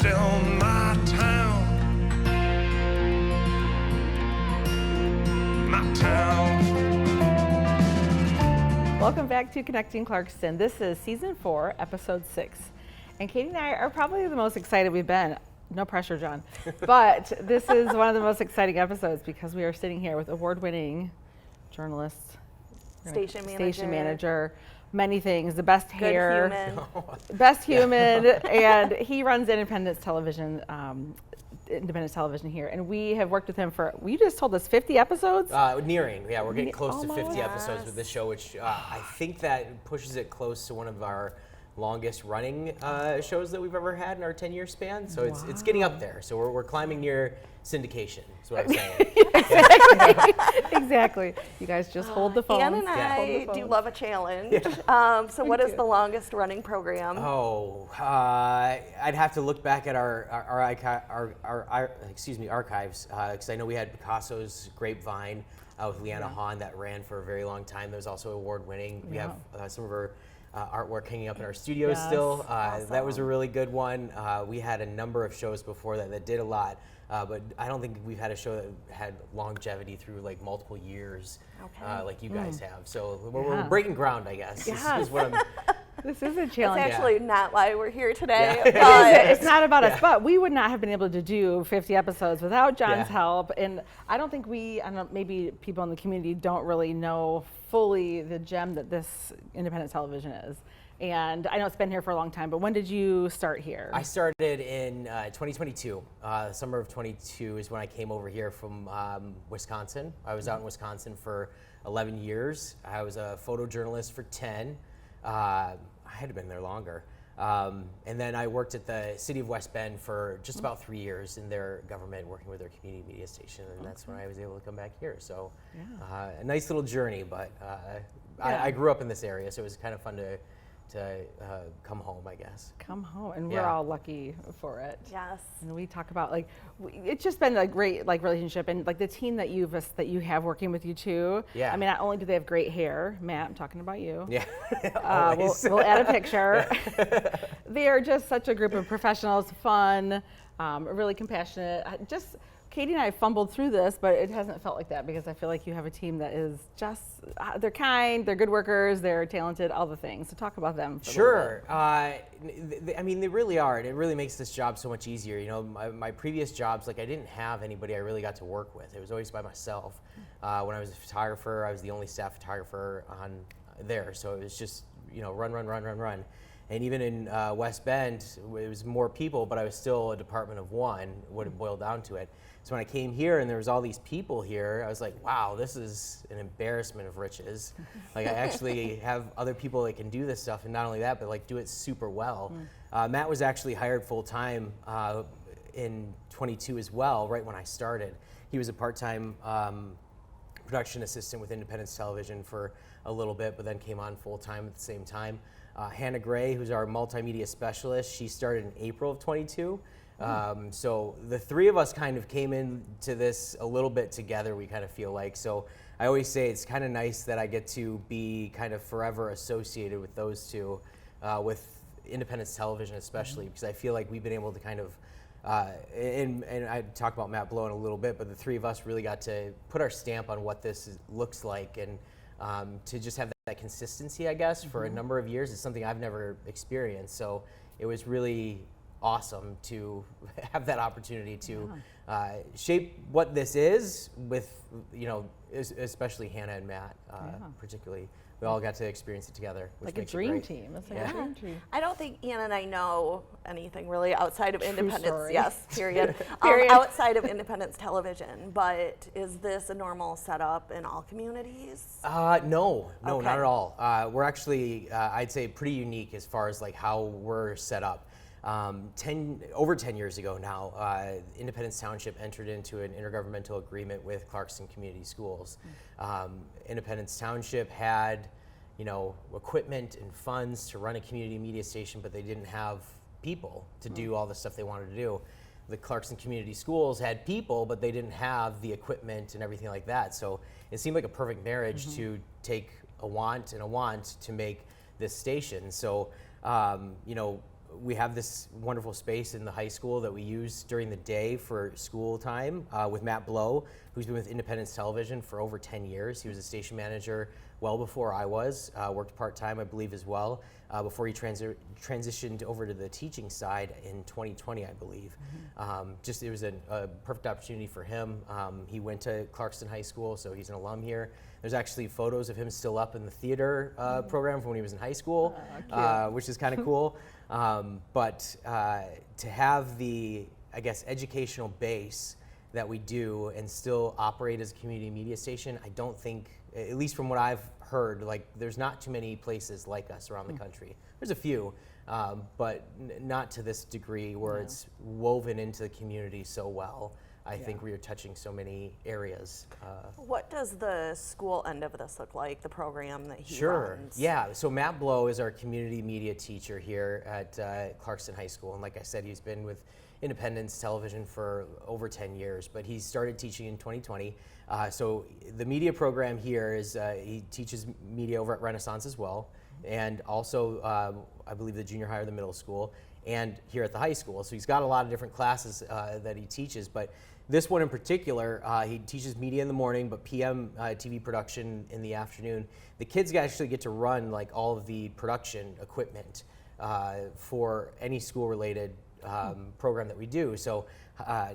sell my town. My town. Welcome back to Connecting Clarkston. This is season 4, episode 6. And Katie and I are probably the most excited we've been. No pressure, John. But this is one of the most exciting episodes because we are sitting here with award-winning journalist, station manager, many things, the best hair, best human, and he runs Independence Television here. And we have worked with him for, you just told us 50 episodes? Nearing, yeah, we're getting close to 50 episodes with this show, which I think that pushes it close to one of our longest running shows that we've ever had in our 10-year span. So it's getting up there. So we're climbing near syndication, is what I'm saying. Exactly. You guys just hold the phone. Ann and I do love a challenge. So what is the longest running program? I'd have to look back at our archives, because I know we had Picasso's Grapevine with Leanna Hahn that ran for a very long time. That was also award-winning. We have some of her artwork hanging up in our studios still. Awesome. That was a really good one. We had a number of shows before that did a lot, but I don't think we've had a show that had longevity through like multiple years like you guys have. So we're breaking ground, I guess. Is what I'm. This is a challenge. It's actually not why we're here today. It's not about us, but we would not have been able to do 50 episodes without John's help. And I don't think maybe people in the community don't really know fully the gem that this independent television is. And I know it's been here for a long time, but when did you start here? I started in 2022. Summer of 22 is when I came over here from Wisconsin. I was out in Wisconsin for 11 years. I was a photojournalist for 10. I had been there longer. And then I worked at the city of West Bend for just about 3 years in their government, working with their community media station, and that's when I was able to come back here. So a nice little journey, but I grew up in this area, so it was kind of fun to come home, I guess. Come home, and we're all lucky for it. Yes. And we talk about it's just been a great relationship, and the team that you have working with you too. Yeah. I mean, not only do they have great hair, Matt, I'm talking about you. Yeah. We'll add a picture. They are just such a group of professionals, fun, really compassionate. Katie and I fumbled through this, but it hasn't felt like that because I feel like you have a team that is just, they're kind, they're good workers, they're talented, all the things. So talk about them for Sure. I mean, they really are, and it really makes this job so much easier. You know, my previous jobs, I didn't have anybody I really got to work with. It was always by myself. When I was a photographer, I was the only staff photographer on there. So it was just, run. And even in West Bend, it was more people, but I was still a department of one, what it boiled down to it. So when I came here and there was all these people here, I was like, wow, this is an embarrassment of riches. I actually have other people that can do this stuff, and not only that, but do it super well. Matt was actually hired full-time in 22 as well, right when I started. He was a part-time production assistant with Independence Television for a little bit, but then came on full-time at the same time. Hannah Gray, who's our multimedia specialist, she started in April of 22. So the three of us kind of came into this a little bit together, we kind of feel like. So I always say it's kind of nice that I get to be kind of forever associated with those two, with Independence Television especially, because I feel like we've been able to kind of, and I talk about Matt Blow in a little bit, but the three of us really got to put our stamp on what this looks like, and to just have that consistency, I guess, for a number of years is something I've never experienced. So it was really awesome to have that opportunity to shape what this is with, especially Hannah and Matt, particularly. We all got to experience it together, which like a makes dream it great. team. It's like a dream team. I don't think Ann and I know anything really outside of Independence. Story. Yes, period. Period. Outside of Independence Television, but is this a normal setup in all communities? No, not at all. We're actually, I'd say, pretty unique as far as how we're set up. Over 10 years ago now, Independence Township entered into an intergovernmental agreement with Clarkston Community Schools. Independence Township had, equipment and funds to run a community media station, but they didn't have people to do all the stuff they wanted to do. The Clarkston Community Schools had people, but they didn't have the equipment and everything like that. So it seemed like a perfect marriage to take a want and a want to make this station. So, we have this wonderful space in the high school that we use during the day for school time with Matt Blow, who's been with Independence Television for over 10 years. He was a station manager well before I was, worked part-time, I believe, as well, before he transitioned over to the teaching side in 2020, I believe. It was a perfect opportunity for him. He went to Clarkston High School, so he's an alum here. There's actually photos of him still up in the theater program from when he was in high school, which is kind of cool. But to have the, I guess, educational base that we do and still operate as a community media station, I don't think, at least from what I've heard, like there's not too many places like us around the country. There's a few, but not to this degree where it's woven into the community so well. I think we are touching so many areas. What does the school end of this look like, the program that he Sure. runs? Yeah, so Matt Blow is our community media teacher here at Clarkston High School. And like I said, he's been with Independence Television for over 10 years, but he started teaching in 2020. So the media program here is, he teaches media over at Renaissance as well, and also I believe the junior high or the middle school, and here at the high school. So he's got a lot of different classes that he teaches, but this one in particular, he teaches media in the morning, but PM TV production in the afternoon. The kids actually get to run like all of the production equipment for any school-related program that we do. So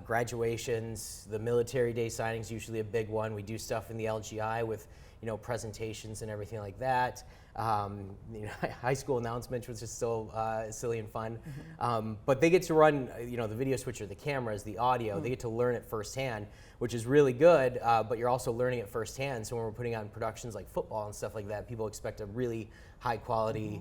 graduations, the military day signings, usually a big one. We do stuff in the LGI with, presentations and everything like that. High school announcements, which is still silly and fun. But they get to run, the video switcher, the cameras, the audio. They get to learn it firsthand, which is really good. But you're also learning it firsthand. So when we're putting on productions like football and stuff like that, people expect a really high quality,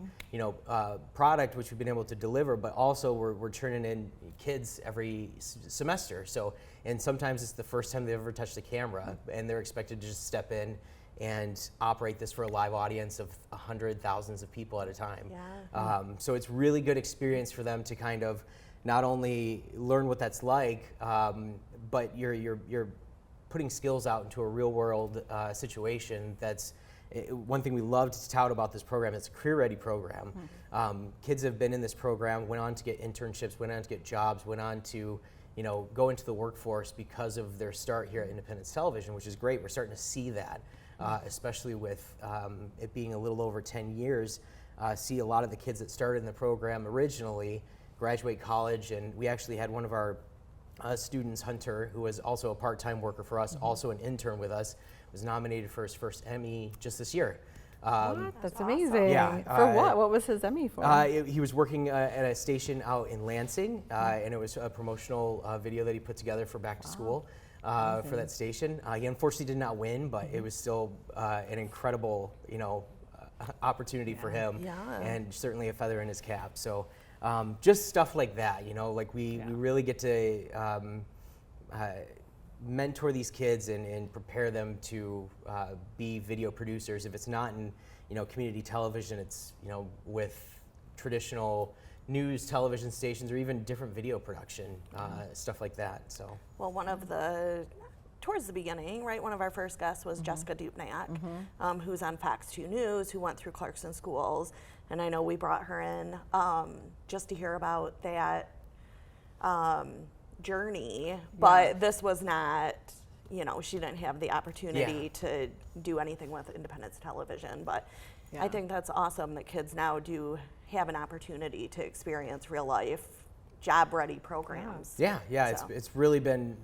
product, which we've been able to deliver. But also we're turning in kids every semester. So, and sometimes it's the first time they've ever touched the camera, and they're expected to just step in and operate this for a live audience of 100, thousands of people at a time. Yeah. So it's really good experience for them to kind of not only learn what that's like, but you're putting skills out into a real world situation. That's one thing we love to tout about this program. It's a career-ready program. Kids have been in this program, went on to get internships, went on to get jobs, went on to go into the workforce because of their start here at Independence Television, which is great. We're starting to see that. Especially with it being a little over 10 years, see a lot of the kids that started in the program originally graduate college, and we actually had one of our students, Hunter, who was also a part-time worker for us, also an intern with us, was nominated for his first Emmy just this year. What? That's awesome. amazing. Yeah, For what? What was his Emmy for? He was working at a station out in Lansing, and it was a promotional video that he put together for back to school. For that station. He unfortunately did not win, but it was still an incredible, opportunity for him, and certainly a feather in his cap. So just stuff like that, like we really get to mentor these kids and prepare them to be video producers. If it's not in, community television, it's, with traditional news television stations or even different video production, stuff like that. So, Well, towards the beginning, right, one of our first guests was Jessica Dupnack, who's on Fox 2 News, who went through Clarkston schools. And I know we brought her in just to hear about that journey, but this was not, she didn't have the opportunity to do anything with Independence Television. But I think that's awesome that kids now do have an opportunity to experience real life job-ready programs. Yeah, it's really been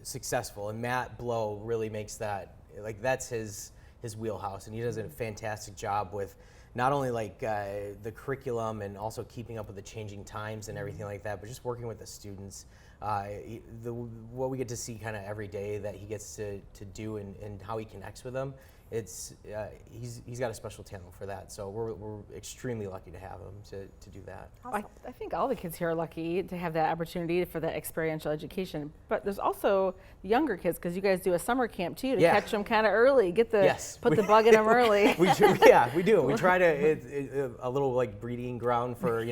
successful, and Matt Blow really makes that, that's his wheelhouse, and he does a fantastic job with not only the curriculum and also keeping up with the changing times and everything like that, but just working with the students. What we get to see kind of every day that he gets to do and how he connects with them, he's got a special talent for that. So we're extremely lucky to have him to do that. I think all the kids here are lucky to have that opportunity for that experiential education. But there's also younger kids, because you guys do a summer camp too to catch them kind of early, put the bug in them early. we do. We try to a little breeding ground for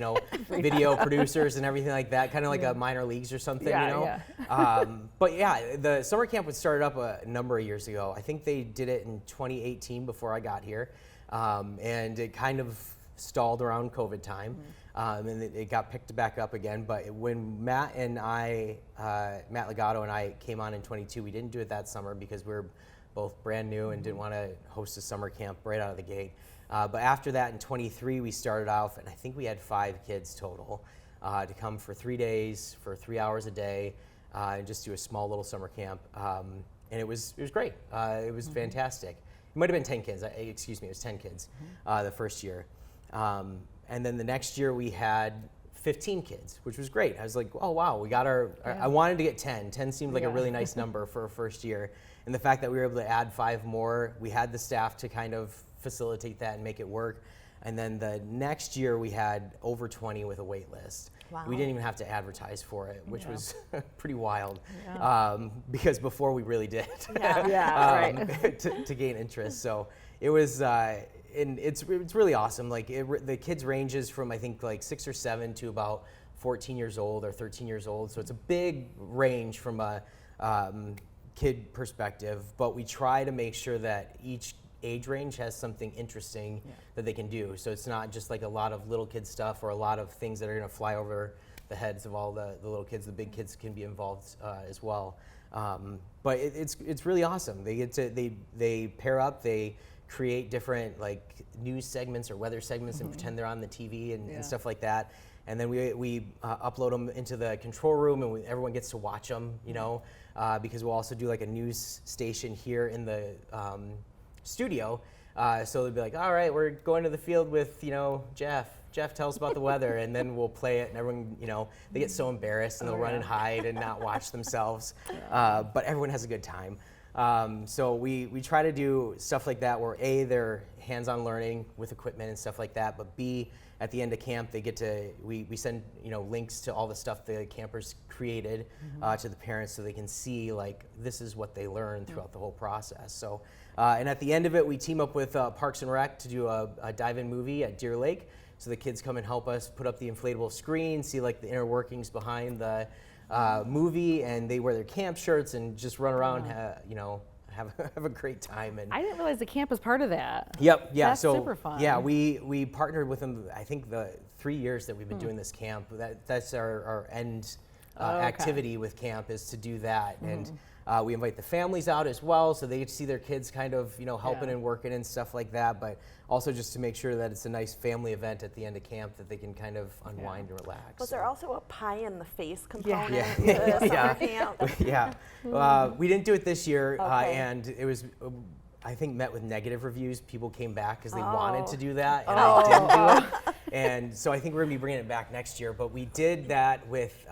video producers and everything like that, kind of like a minor leagues or something. But the summer camp was started up a number of years ago. I think they did it in 2018 before I got here, and it kind of stalled around COVID time, and it got picked back up again. But when Matt Legato and I came on in 22, we didn't do it that summer because we were both brand new and didn't want to host a summer camp right out of the gate. But after that, in 23, we started off, and I think we had 5 kids total to come for 3 days, for 3 hours a day, and just do a small little summer camp. And it was great. It was fantastic. It might have been 10 kids. Excuse me, it was 10 kids the first year. And then the next year we had 15 kids, which was great. I was like, oh wow, we got our, I wanted to get 10. 10 seemed like a really nice number for a first year. And the fact that we were able to add 5 more, we had the staff to kind of facilitate that and make it work. And then the next year we had over 20 with a wait list. Wow. We didn't even have to advertise for it, which was pretty wild, Yeah. because before we really did Right. to gain interest. So it was, and it's really awesome. Like the kids ranges from I think like 6 or 7 to about 14 years old or 13 years old. So it's a big range from a kid perspective, but we try to make sure that each age range has something interesting that they can do. So it's not just like a lot of little kid stuff or a lot of things that are going to fly over the heads of all the little kids. The big kids can be involved as well. But it's really awesome. They get to they pair up. They create different like news segments or weather segments and pretend they're on the TV and stuff like that. And then we upload them into the control room, and everyone gets to watch them. You know, because we'll also do like a news station here in the studio. So they'll be like, all right, we're going to the field with, Jeff. Jeff, tell us about the weather. And then we'll play it, and everyone, they get so embarrassed and they'll run and hide and not watch themselves. But everyone has a good time. So we try to do stuff like that where A, they're hands-on learning with equipment and stuff like that, but B, at the end of camp, they get to, we send, links to all the stuff the campers created to the parents so they can see, like, this is what they learned throughout the whole process. So, and at the end of it, we team up with Parks and Rec to do a dive-in movie at Deer Lake. So the kids come and help us put up the inflatable screen, see, like, the inner workings behind the movie, and they wear their camp shirts and just run around, have a great time. And I didn't realize the camp was part of that. Yep. Yeah. That's so super fun. yeah, we partnered with them. I think the 3 years that we've been doing this camp. That's our end activity with camp is to do that, and we invite the families out as well, so they get to see their kids kind of helping and working and stuff like that. But also just to make sure that it's a nice family event at the end of camp that they can kind of unwind and relax. Was there also a pie in the face component Yeah. to the summer camp? Yeah. We didn't do it this year, Okay. and it was, I think, met with negative reviews. People came back because they wanted to do that, and Oh. I didn't do it. And so I think we're going to be bringing it back next year. But we did that with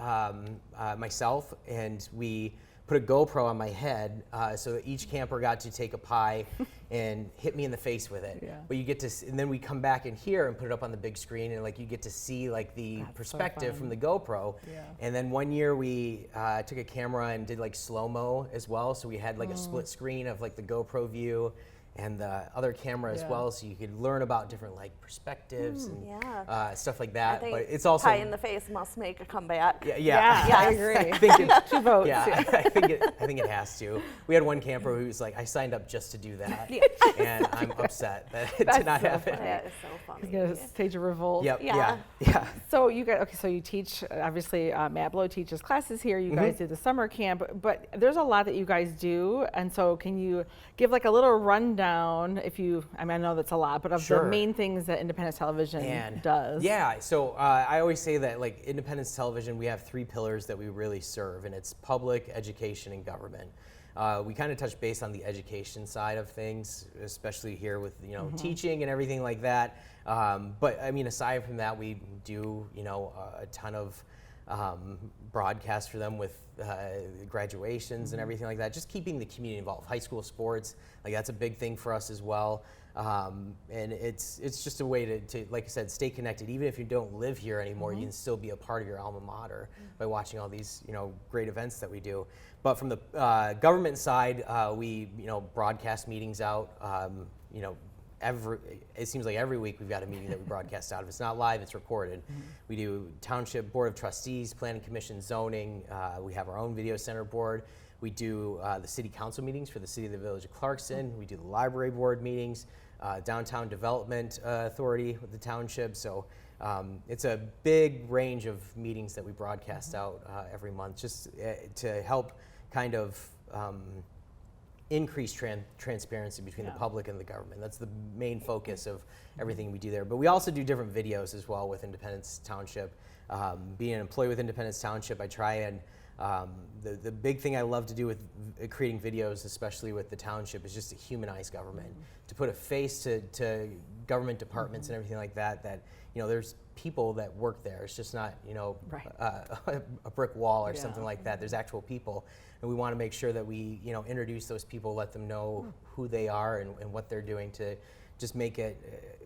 myself, and we put a GoPro on my head so that each camper got to take a pie and hit me in the face with it. Yeah. But you get to, and then we come back in here and put it up on the big screen, and like you get to see like the perspective fun. from the GoPro. Yeah. And then one year we took a camera and did like slow-mo as well. So we had like a split screen of like the GoPro view and the other camera as well, so you could learn about different like perspectives and stuff like I that. think But it's also pie in the face must make a comeback. Yeah, I agree. I think it, 2 votes. yeah, I think it has to. We had one camper who was like, I signed up just to do that, and I'm upset that it did not so happen. That is so funny. He's gonna stage a revolt. Yep. Yeah. Yeah. So you guys, so you teach, obviously Matt Blow teaches classes here, you guys do the summer camp, but there's a lot that you guys do, and so can you give like a little rundown, if you, I know that's a lot, but of the main things that Independence Television does? Yeah, so I always say that like Independence Television, we have 3 pillars that we really serve, and it's public, education, and government. We kind of touch base on the education side of things, especially here with teaching and everything like that. But I mean, aside from that, we do a ton of broadcasts for them with graduations and everything like that. Just keeping the community involved. High school sports, like that's a big thing for us as well. And it's just a way to, like I said, stay connected. Even if you don't live here anymore, you can still be a part of your alma mater by watching all these great events that we do. But from the government side, we broadcast meetings out. It seems like every week we've got a meeting that we broadcast out. If it's not live, it's recorded. We do Township Board of Trustees, Planning Commission, Zoning. We have our own video center board. We do the city council meetings for the city of the village of Clarkston. We do the library board meetings. Downtown Development Authority with the township. So it's a big range of meetings that we broadcast out every month, just to help kind of increase transparency between the public and the government. That's the main focus of everything we do there. But we also do different videos as well with Independence Township. Being an employee with Independence Township, I try and the big thing I love to do with creating videos, especially with the township, is just to humanize government, to put a face to government departments and everything like that. That there's people that work there. It's just not a brick wall or something like that. There's actual people, and we want to make sure that we introduce those people, let them know who they are and what they're doing to just make it.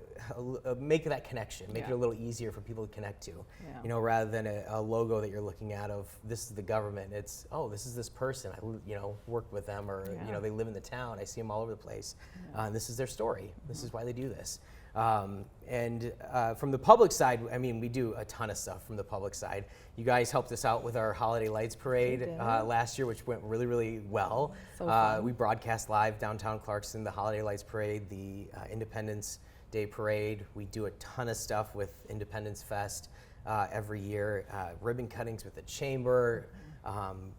Make that connection, make it a little easier for people to connect to, rather than a logo that you're looking at of this is the government. It's, oh, this is this person. I work with them, or they live in the town. I see them all over the place. This is their story. This is why they do this. And from the public side, I mean, we do a ton of stuff from the public side. You guys helped us out with our Holiday Lights Parade last year, which went really, really well. So we broadcast live downtown Clarkston, the Holiday Lights Parade, the Independence Day Parade. We do a ton of stuff with Independence Fest every year. Ribbon cuttings with the chamber.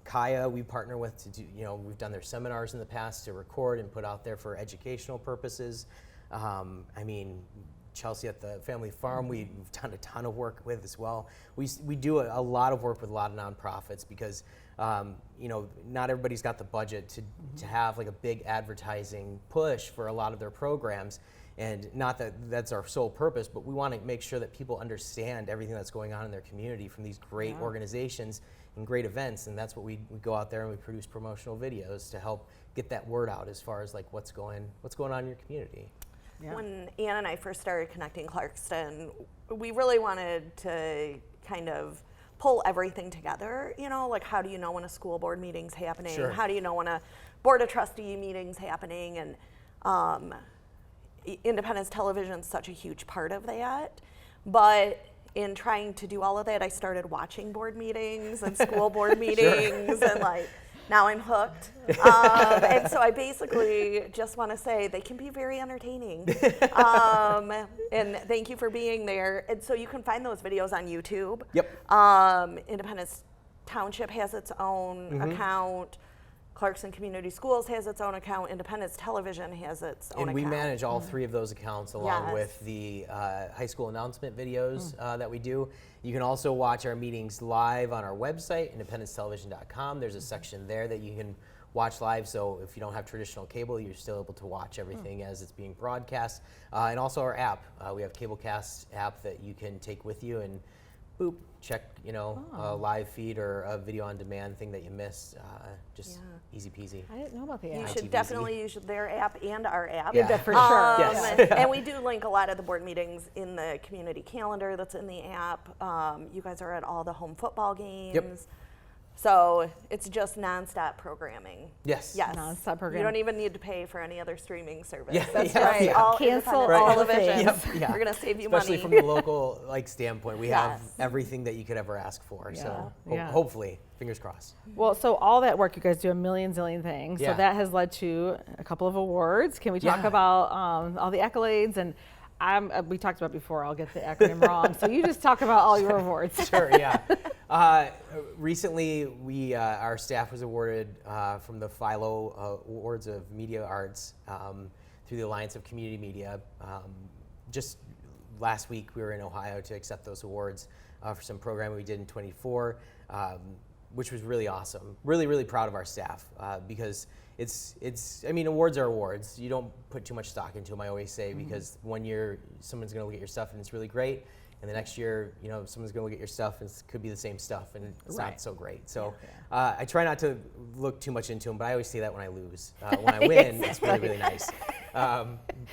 Kaya we partner with to do, we've done their seminars in the past to record and put out there for educational purposes. I mean, Chelsea at the Family Farm, we've done a ton of work with as well. We do a lot of work with a lot of nonprofits because, not everybody's got the budget to have like a big advertising push for a lot of their programs. And not that that's our sole purpose, but we want to make sure that people understand everything that's going on in their community from these great organizations and great events. And that's what we go out there and we produce promotional videos to help get that word out as far as like what's going on in your community. Yeah. When Ann and I first started connecting Clarkston, we really wanted to kind of pull everything together, like how do you know when a school board meeting's happening? Sure. How do you know when a board of trustee meeting's happening? And Independence Television is such a huge part of that. But in trying to do all of that, I started watching board meetings and school board meetings and now I'm hooked. And so I basically just want to say they can be very entertaining. And thank you for being there. And so you can find those videos on YouTube. Yep. Independence Township has its own account. Clarkston Community Schools has its own account. Independence Television has its own account. And we manage all three of those accounts along with the high school announcement videos that we do. You can also watch our meetings live on our website, independencetelevision.com. There's a section there that you can watch live. So if you don't have traditional cable, you're still able to watch everything as it's being broadcast. And also our app. We have Cablecast app that you can take with you and boop, check, a live feed or a video on demand thing that you missed. Easy peasy. I didn't know about the app. You should definitely use their app and our app. Yeah, for sure. Yes. And we do link a lot of the board meetings in the community calendar that's in the app. You guys are at all the home football games. Yep. So it's just nonstop programming. Yes. Nonstop programming. You don't even need to pay for any other streaming service. Yeah, That's yeah, right. yeah. All Cancel independent all the television. things. Yep. We're gonna save you Especially money. from the local standpoint, we have Yes. everything that you could ever ask for. So Yeah. hopefully, fingers crossed. Well, so all that work, you guys do a million zillion things. Yeah. So that has led to a couple of awards. Can we talk Yeah. about all the accolades? And we talked about before, I'll get the acronym wrong. So you just talk about all your awards. Sure, yeah. Recently, our staff was awarded from the Philo Awards of Media Arts through the Alliance of Community Media. Just last week, we were in Ohio to accept those awards for some programming we did in 24, which was really awesome. Really, really proud of our staff because I mean, awards are awards. You don't put too much stock into them, I always say, because one year someone's going to look at your stuff and it's really great. And the next year, someone's going to look at your stuff and it could be the same stuff and it's not so great. So I try not to look too much into them, but I always say that when I lose. When I win, it's really, really nice.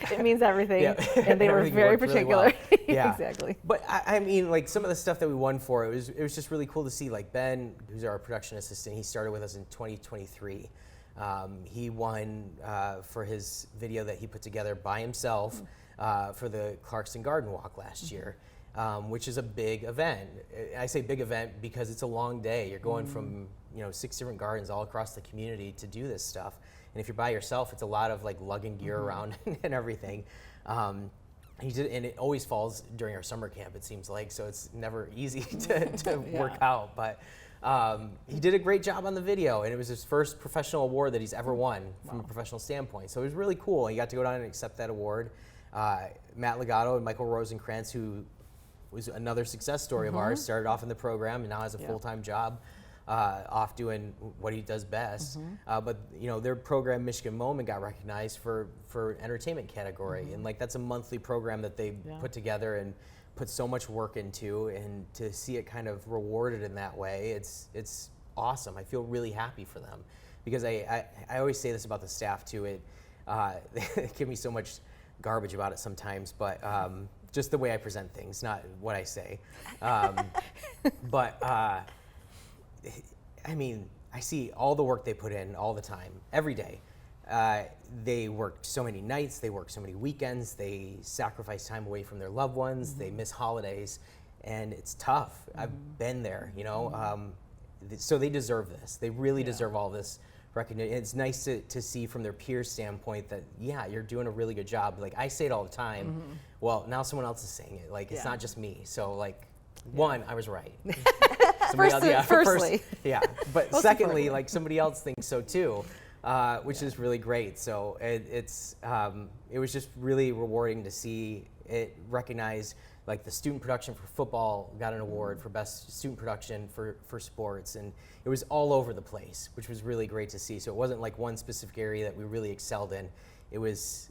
It means everything. Yeah. And they were Everything very worked really particular. well. Yeah. Exactly. But I mean, like some of the stuff that we won for, it was just really cool to see. Like Ben, who's our production assistant, he started with us in 2023. He won for his video that he put together by himself for the Clarkston Garden Walk last year, which is a big event. I say big event because it's a long day. You're going from 6 different gardens all across the community to do this stuff. And if you're by yourself, it's a lot of like lugging gear around and everything. He did, and it always falls during our summer camp, it seems like, so it's never easy to work out. But he did a great job on the video, and it was his first professional award that he's ever won from a professional standpoint. So it was really cool. He got to go down and accept that award. Matt Legato and Michael Rosenkrantz, who was another success story of ours, started off in the program and now has a full-time job off doing what he does best. But their program, Michigan Moment, got recognized for entertainment category, and like that's a monthly program that they put together and put so much work into, and to see it kind of rewarded in that way, it's awesome. I feel really happy for them, because I always say this about the staff too. They give me so much garbage about it sometimes, but just the way I present things, not what I say. But I mean, I see all the work they put in all the time, every day. They work so many nights, they work so many weekends, they sacrifice time away from their loved ones, they miss holidays, and it's tough. I've been there, so they deserve this. They really deserve all this recognition. It's nice to see from their peers' standpoint that, you're doing a really good job. Like, I say it all the time. Well, now someone else is saying it. Like, it's not just me. So, like, one, I was right. Firstly. But secondly, like, somebody else thinks so too, which is really great. So it was just really rewarding to see it recognized. Like, the student production for football got an award for best student production for sports, and it was all over the place, which was really great to see. So it wasn't like one specific area that we really excelled in. It was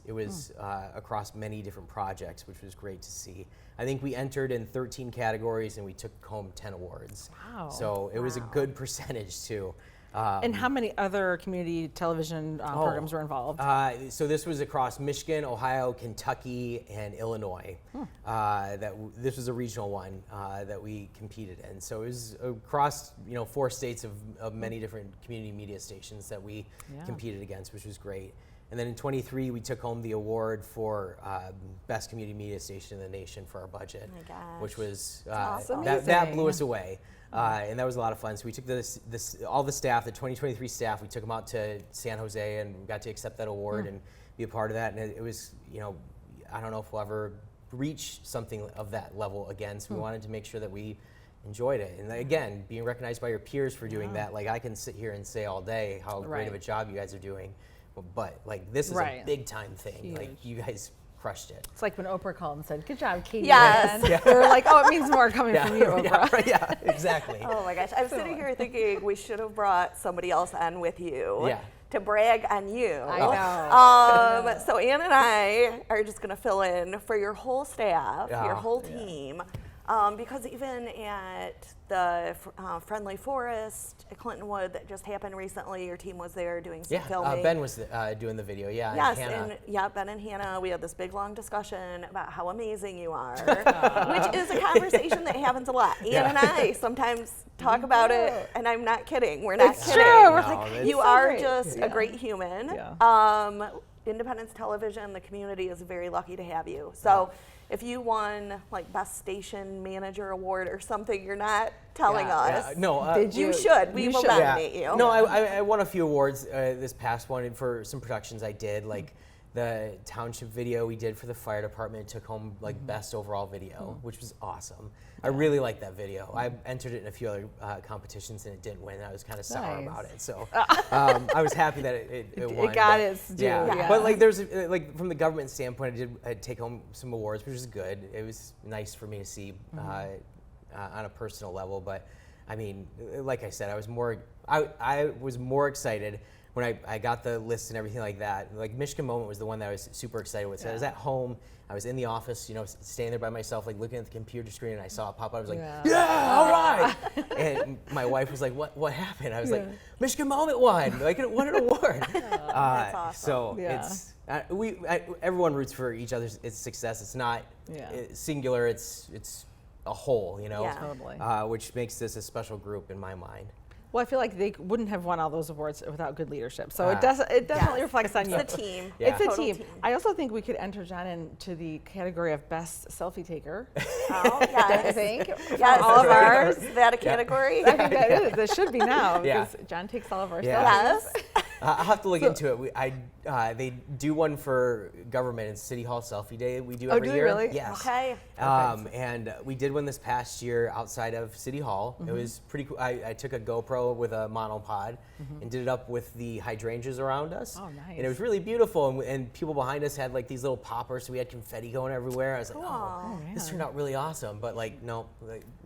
across many different projects, which was great to see. I think we entered in 13 categories and we took home 10 awards. Wow. So it was a good percentage too. And how many other community television programs were involved? So this was across Michigan, Ohio, Kentucky, and Illinois. This was a regional one that we competed in. So it was across 4 states of many different community media stations that we competed against, which was great. And then in 23, we took home the award for best community media station in the nation for our budget, which was awesome. that blew us away. And that was a lot of fun. So we took all the staff, the 2023 staff, we took them out to San Jose and got to accept that award and be a part of that. And it was, I don't know if we'll ever reach something of that level again. So we wanted to make sure that we enjoyed it. And again, being recognized by your peers for doing that, like, I can sit here and say all day how great of a job you guys are doing. But like, this is a big time thing. Huge. Like, you guys crushed it. It's like when Oprah called and said, "Good job, Katie." Yes. They were like, "Oh, it means more coming from you, Oprah." Yeah, exactly. Oh my gosh, I'm sitting here thinking we should have brought somebody else on with you to brag on you. I know. So Ann and I are just going to fill in for your whole staff, your whole team, because even at the Friendly Forest at Clintonwood that just happened recently, your team was there doing some filming. Ben was doing the video, Yes, and Hannah. Ben and Hannah, we had this big long discussion about how amazing you are, which is a conversation that happens a lot. Ann and I sometimes talk about it, and I'm not kidding. We're not kidding. True. We're like, you are just a great human. Independence Television, the community is very lucky to have you. So if you won like Best Station Manager Award or something, you're not telling us. No, you should. We will nominate you. No, I won a few awards this past one for some productions I did, like the township video we did for the fire department. Took home like best overall video, which was awesome. I really liked that video. I entered it in a few other competitions and it didn't win. I was kind of sour about it, so I was happy that it won. It got its due. But like, there's like, from the government standpoint, I'd take home some awards, which is good. It was nice for me to see on a personal level. But I mean, like I said, I was more excited when I got the list and everything like that. Like, Michigan Moment was the one that I was super excited with. So I was at home, I was in the office, staying there by myself, like looking at the computer screen, and I saw it pop up. I was like, all right. And my wife was like, what happened? I was like, Michigan Moment won. Like, it won an award. That's awesome. So it's everyone roots for each other's success. It's not singular. It's a whole, Totally. Which makes this a special group in my mind. Well, I feel like they wouldn't have won all those awards without good leadership. So it definitely reflects on you. It's a team. It's a team. I also think we could enter John into the category of best selfie taker. Oh, yes. I think. Yes, all of ours. Is that a category? I think that is. That should be now because John takes all of our selfies. Yes. I'll have to look into it. I they do one for government. It's City Hall Selfie Day we do Oh, every do they year. really? Yes. Okay. And we did one this past year outside of City Hall. It was pretty cool. I took a GoPro with a monopod and did it up with the hydrangeas around us. Oh, nice. And it was really beautiful. And people behind us had like these little poppers, so we had confetti going everywhere. I was like, oh, this turned out really awesome. But like, no,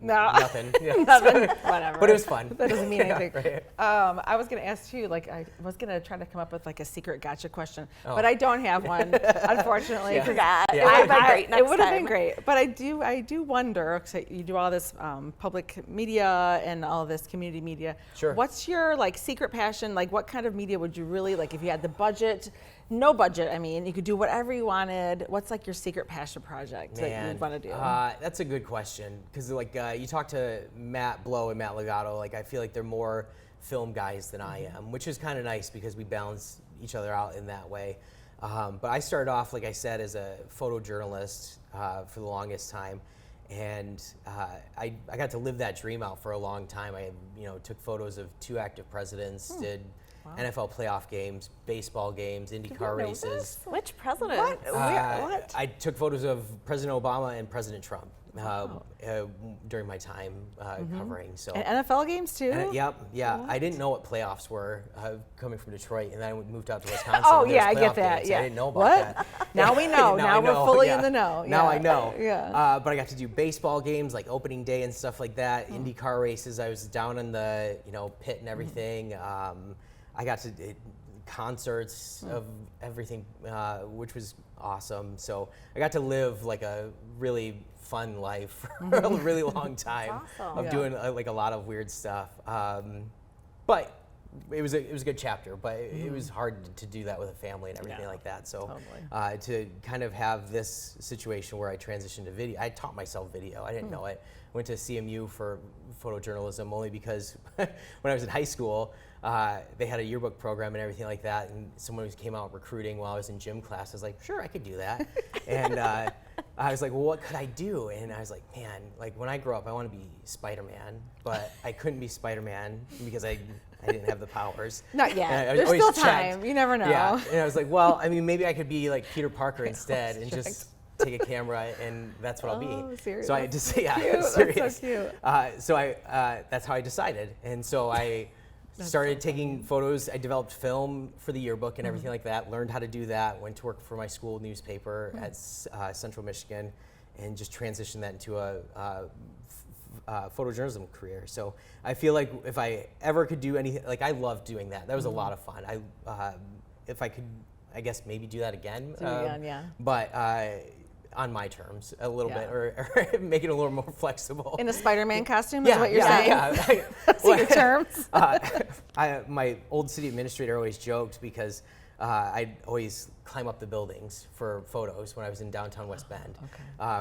nothing. Yeah. Nothing. Whatever. But it was fun. That doesn't mean Yeah, anything. right. I was going to ask you, like, I was going to try to come up with like a secret gotcha question, Oh. but I don't have one, unfortunately. Yeah. Forgot. Yeah. It would have been great next It would have been time. great, but I do wonder, 'cause you do all this public media and all this community media. Sure. What's your like secret passion? Like, what kind of media would you really like if you had the budget? No budget. I mean, you could do whatever you wanted. What's like your secret passion project that you'd want to do? That's a good question because like you talk to Matt Blow and Matt Legato, like I feel like they're more film guys than I am, which is kind of nice because we balance each other out in that way. But I started off, like I said, as a photojournalist for the longest time, and I got to live that dream out for a long time. I took photos of 2 active presidents, did NFL playoff games, baseball games, IndyCar know races. this? Which president? What? I took photos of President Obama and President Trump during my time covering. So. And NFL games too? Yep, yeah. What? I didn't know what playoffs were coming from Detroit, and then I moved out to Wisconsin. Oh and there yeah, I was get playoff that. games. Yeah. I didn't know about what? that. Now we know. Now I we're know, fully yeah. in the know. Now Yeah. I know. Yeah. But I got to do baseball games like opening day and stuff like that. Oh. IndyCar races. I was down in the pit and everything. I got to concerts of everything, which was awesome. So I got to live like a really fun life for a really long time awesome. of Yeah. doing like a lot of weird stuff. But it was a good chapter, but it was hard to do that with a family and everything Yeah, like that. So totally. to kind of have this situation where I transitioned to video, I taught myself video. I didn't know it. Went to CMU for photojournalism only because when I was in high school, they had a yearbook program and everything like that, and someone came out recruiting while I was in gym class. I was like, sure, I could do that. And I was like, well, what could I do? And I was like, man, like when I grow up, I want to be Spider-Man, but I couldn't be Spider-Man because I didn't have the powers. Not yet. And I There's always still checked. time. You never know. Yeah, and I was like, well, I mean, maybe I could be like Peter Parker instead and just take a camera and that's what I'll Oh, be. serious? So I That's just, yeah, cute. That's serious. so cute. So that's how I decided. And so I started taking photos. I developed film for the yearbook and everything like that, learned how to do that, went to work for my school newspaper at Central Michigan, and just transitioned that into a photojournalism career. So I feel like if I ever could do anything, like I loved doing that. That was a lot of fun. If I could, I guess maybe do that again. Do it again, yeah. But on my terms a little Yeah. bit, or make it a little more flexible. In a Spider-Man costume is what you're saying? Yeah. Secret terms. My old city administrator always joked because I'd always climb up the buildings for photos when I was in downtown West Bend,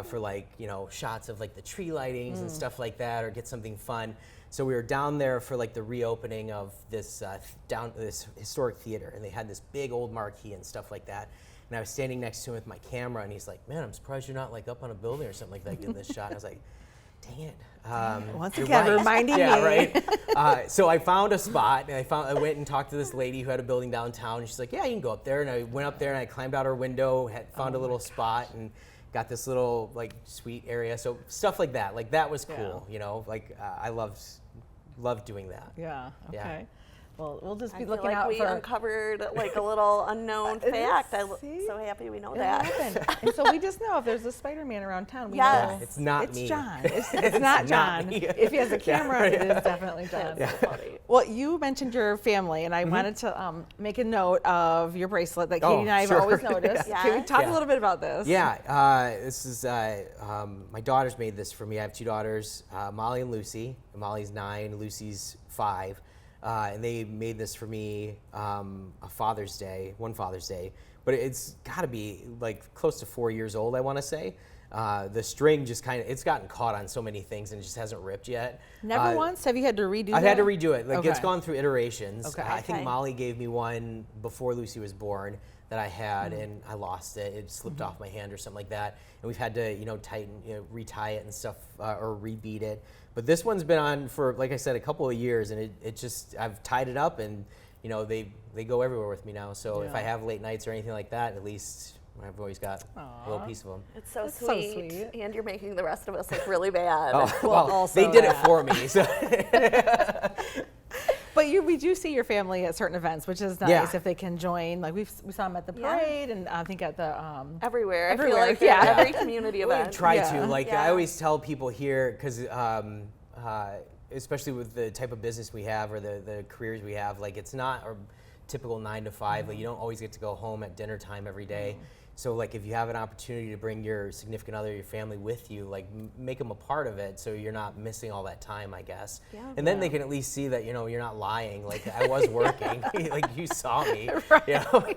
for like shots of like the tree lightings and stuff like that, or get something fun. So we were down there for like the reopening of this this historic theater, and they had this big old marquee and stuff like that. And I was standing next to him with my camera, and he's like, "Man, I'm surprised you're not like up on a building or something like that getting this shot." And I was like, "Dang it!" Once You're again, right. reminding yeah, me. right. So I found a spot, and I went and talked to this lady who had a building downtown, and she's like, "Yeah, you can go up there." And I went up there, and I climbed out her window, found a little spot, and got this little like suite area. So stuff like that, was cool. I loved doing that. Yeah. Okay. Yeah. Well, we'll just I be feel looking like out we for. uncovered like a little unknown fact. I'm See? so happy we know It that. happened. And so we just know if there's a Spider-Man around town, we Yes. know It's not it's me. John. It's not John. me. If he has a camera, it is definitely John. That's so funny. Well, you mentioned your family, and I wanted to make a note of your bracelet that Katie and I have sure. always noticed. Yeah. Can we talk Yeah. a little bit about this? Yeah, this is my daughters made this for me. I have 2 daughters, Molly and Lucy. Molly's 9, Lucy's 5. And they made this for me one Father's Day, but it's got to be like close to 4 years old, I want to say. The string just it's gotten caught on so many things and it just hasn't ripped yet. Never once? Have you had to redo I've that? had to redo it. It's Okay. gone through iterations. Okay. I think Okay. Molly gave me one before Lucy was born that I had, and I lost it. It slipped off my hand or something like that. And we've had to, tighten, retie it and stuff, or rebeat it. But this one's been on for, like I said, a couple of years, and it just, I've tied it up, and you know, they go everywhere with me now. So if I Yeah. have late nights or anything like that, at least I've always got a little piece of them. It's so That's so sweet. sweet. And you're making the rest of us look really bad. Oh, well, also they did it that. for me. So But we do see your family at certain events, which is nice Yeah. if they can join. Like we saw them at the Yeah. parade, and I think at the Everywhere. I Everywhere, feel like yeah. at every community we event. try Yeah. to. Like Yeah. I always tell people here, because especially with the type of business we have or the careers we have, like it's not a typical 9 to 5. Like you don't always get to go home at dinner time every day. So like if you have an opportunity to bring your significant other, your family with you, like make them a part of it so you're not missing all that time, I guess. Yeah. And then they can at least see that, you know, you're not lying. Like I was working, like you saw me. Right. You know?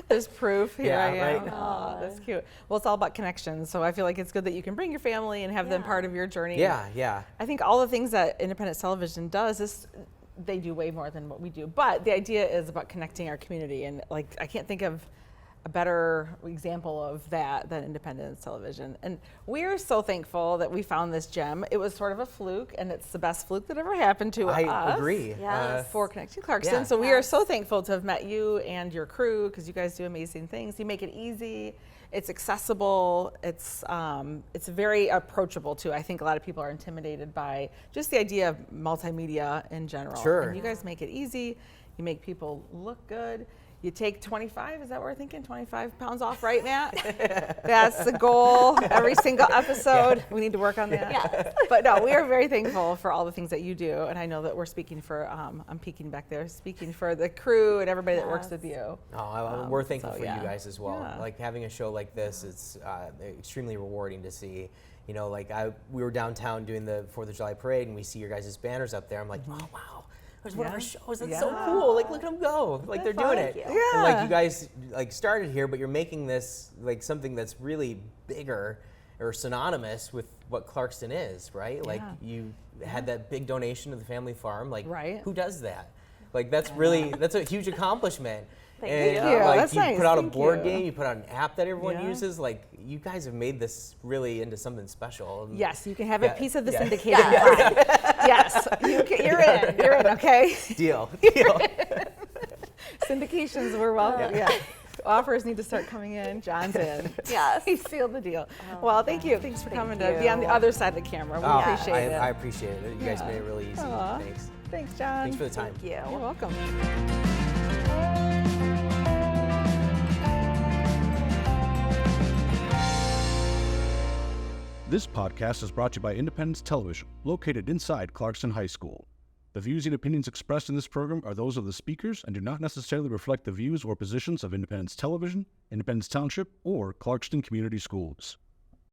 there's proof. Here Yeah, I am. right. Oh, that's cute. Well, it's all about connections. So I feel like it's good that you can bring your family and have them Yeah. part of your journey. Yeah, yeah. I think all the things that independent television does is they do way more than what we do. But the idea is about connecting our community, and like I can't think of a better example of that than Independence Television. And we're so thankful that we found this gem. It was sort of a fluke, and it's the best fluke that ever happened to us. I agree. Yes. For Connecting Clarkston. Yeah. So we are so thankful to have met you and your crew, because you guys do amazing things. You make it easy. It's accessible. It's very approachable too. I think a lot of people are intimidated by just the idea of multimedia in general. Sure. And you guys make it easy. You make people look good. You take 25, is that what we're thinking? 25 pounds off, right, Matt? That's the goal every single episode. We need to work on that. Yeah. But no, we are very thankful for all the things that you do. And I know that we're speaking for, I'm peeking back there, speaking for the crew and everybody that works with you. Oh, we're thankful so, for yeah. you guys as well. Yeah. Like having a show like this, it's extremely rewarding to see. You know, like we were downtown doing the 4th of July parade, and we see your guys' banners up there. I'm like, oh wow, there's one of our shows. That's so Yeah. cool. Like look at them go. Like they're doing it. Thank you. And like Yeah. you guys like started here, but you're making this like something that's really bigger or synonymous with what Clarkston is, right? Like you had that big donation to the family farm. Like Right. who does that? Like that's really that's a huge accomplishment. Thank And you. like That's you nice. put out a Thank board you. game, you put out an app that everyone Yeah. uses. Like you guys have made this really into something special. And Yes, you can have a Yeah, piece of the yeah. syndicated pie. Yes, you're in. You're in, okay? Deal. Syndications were welcome. Yeah. Offers need to start coming in. John's in. Yes. He sealed the deal. Well, thank you. Thanks for coming to be on the you. other side of the camera. We appreciate it. I appreciate it. You guys Yeah. made it really easy. Aw. Thanks. Thanks, John. Thanks for the time. Thank you. You're welcome. This podcast is brought to you by Independence Television, located inside Clarkston High School. The views and opinions expressed in this program are those of the speakers and do not necessarily reflect the views or positions of Independence Television, Independence Township, or Clarkston Community Schools.